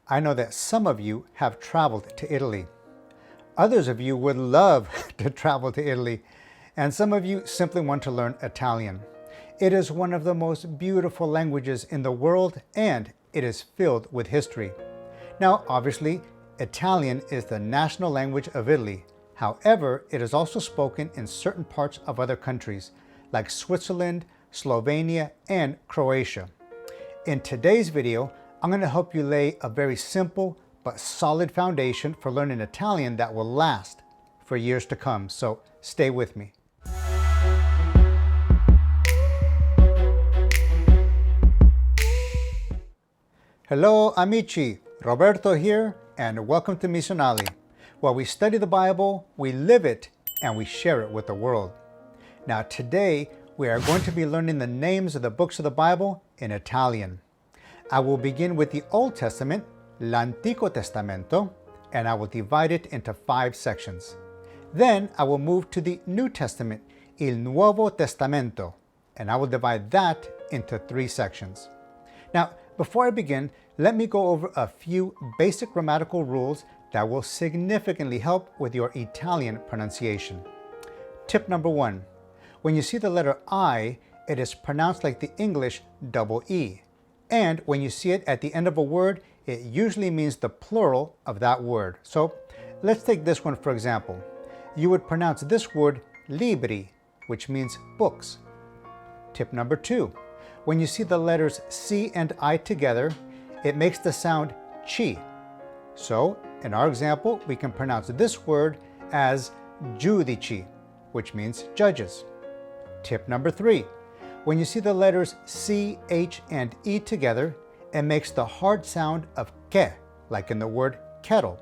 I know that some of you have traveled to Italy. Others of you would love to travel to Italy, and some of you simply want to learn Italian. It is one of the most beautiful languages in the world, and it is filled with history. Now, obviously, Italian is the national language of Italy. However, it is also spoken in certain parts of other countries, like Switzerland, Slovenia, and Croatia. In today's video, I'm going to help you lay a very simple but solid foundation for learning Italian that will last for years to come. So stay with me. Hello amici, Roberto here, and welcome to Missionali, where we study the Bible, we live it, and we share it with the world. Now today, we are going to be learning the names of the books of the Bible in Italian. I will begin with the Old Testament, l'Antico Testamento, and I will divide it into 5 sections. Then I will move to the New Testament, il Nuovo Testamento, and I will divide that into 3 sections. Now, before I begin, let me go over a few basic grammatical rules that will significantly help with your Italian pronunciation. Tip number 1. When you see the letter I, it is pronounced like the English double E. And when you see it at the end of a word, it usually means the plural of that word. So let's take this one for example. You would pronounce this word libri, which means books. Tip number 2. When you see the letters C and I together, it makes the sound chi. So in our example, we can pronounce this word as giudici, which means judges. Tip number 3. When you see the letters C, H, and E together, it makes the hard sound of ke, like in the word kettle.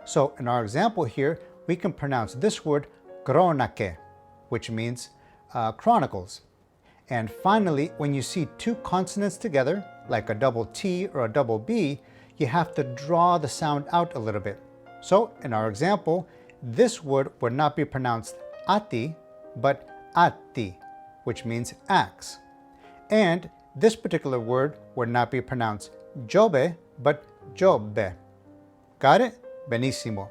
So in our example here, we can pronounce this word cronache, which means chronicles. And finally, when you see 2 consonants together, like a double T or a double B, you have to draw the sound out a little bit. So in our example, this word would not be pronounced ati, but atti, which means axe. And this particular word would not be pronounced Giobbe, but Giobbe. Got it? Benissimo.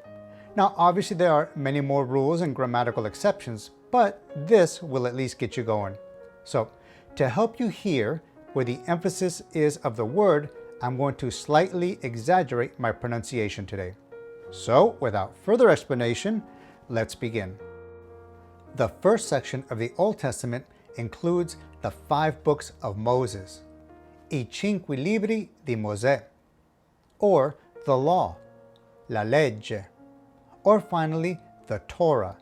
Now, obviously there are many more rules and grammatical exceptions, but this will at least get you going. So, to help you hear where the emphasis is of the word, I'm going to slightly exaggerate my pronunciation today. So, without further explanation, let's begin. The first section of the Old Testament includes the 5 books of Moses, I Cinque Libri di Mosè, or the Law, la Legge, or finally the Torah,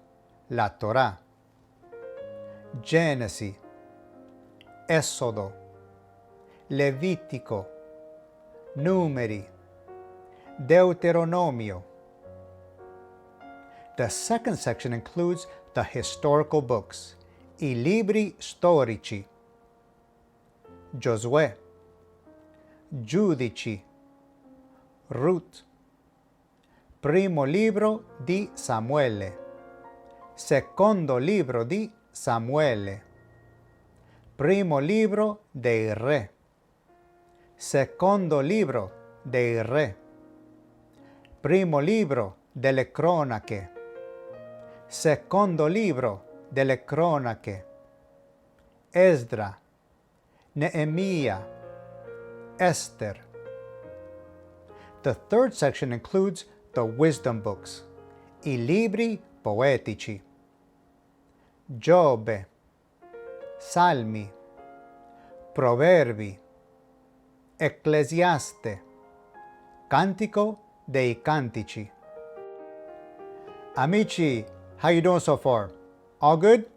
la Torah. Genesi, Esodo, Levitico, Numeri, Deuteronomio. The second section includes the historical books, I Libri Storici, Giosuè, Giudici, Ruth, primo libro di Samuele, secondo libro di Samuele, primo libro dei re, secondo libro dei re, primo libro delle cronache, secondo libro delle cronache, Esdra, Nehemiah, Esther. The third section includes the wisdom books, I Libri Poetici, Giobbe, Salmi, Proverbi, Ecclesiaste, Cantico dei Cantici. Amici, how you doing so far? All good?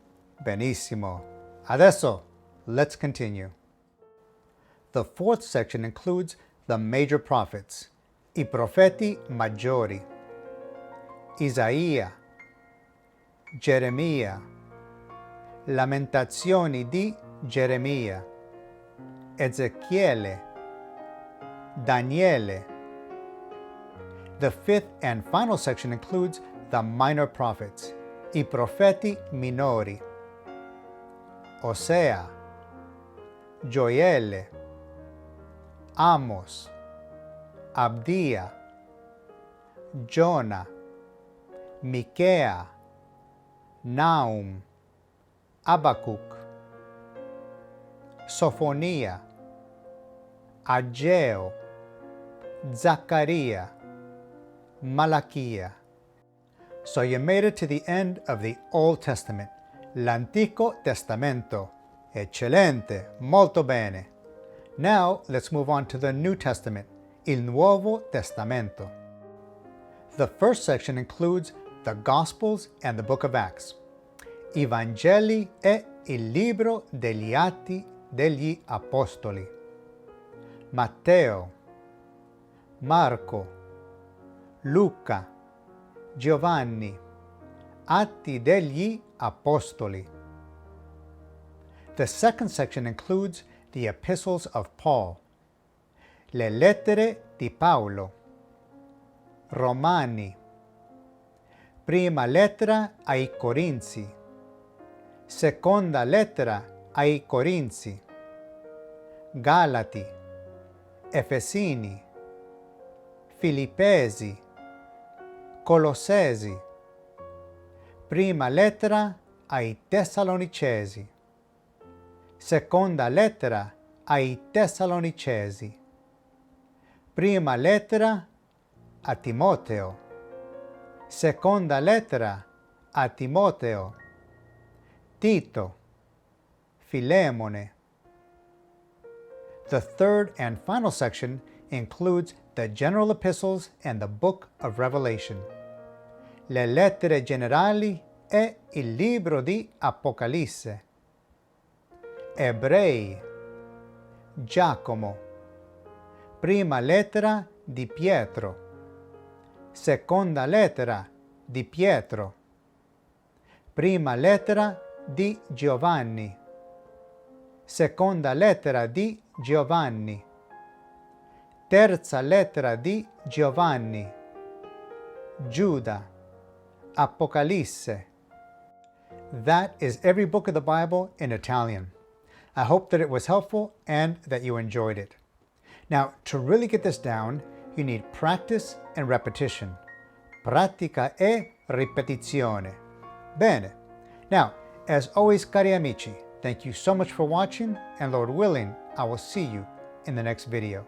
Benissimo. Adesso, let's continue. The fourth section includes the major prophets, I Profeti Maggiori, Isaia, Geremia, Lamentazioni di Geremia, Ezechiele, Daniele. The fifth and final section includes the minor prophets, I Profeti Minori, Osea, Gioele, Amos, Abdia, Giona, Michea, Nahum, Habakkuk, Sophonia, Ageo, Zachariah, Malachiah. So you made it to the end of the Old Testament, l'Antico Testamento. Eccellente, molto bene. Now let's move on to the New Testament, il Nuovo Testamento. The first section includes the Gospels and the book of Acts, I Vangeli e il libro degli Atti degli Apostoli, Matteo, Marco, Luca, Giovanni, Atti degli Apostoli. The second section includes the epistles of Paul, le lettere di Paolo, Romani, prima lettera ai Corinzi, seconda lettera ai Corinzi, Galati, Efesini, Filippesi, Colossesi, prima lettera ai Tessalonicesi, seconda lettera ai Tessalonicesi, prima lettera a Timoteo, seconda lettera a Timoteo, Tito, Filemone. The third and final section includes the general epistles and the book of Revelation, le Lettere Generali e il libro di Apocalisse, Ebrei, Giacomo, prima lettera di Pietro, seconda lettera di Pietro, prima lettera di Giovanni, seconda lettera di Giovanni, terza lettera di Giovanni, Giuda, Apocalisse. That is every book of the Bible in Italian. I hope that it was helpful and that you enjoyed it. Now, to really get this down, you need practice and repetition. Pratica e ripetizione. Bene. Now, as always, cari amici, thank you so much for watching, and Lord willing, I will see you in the next video.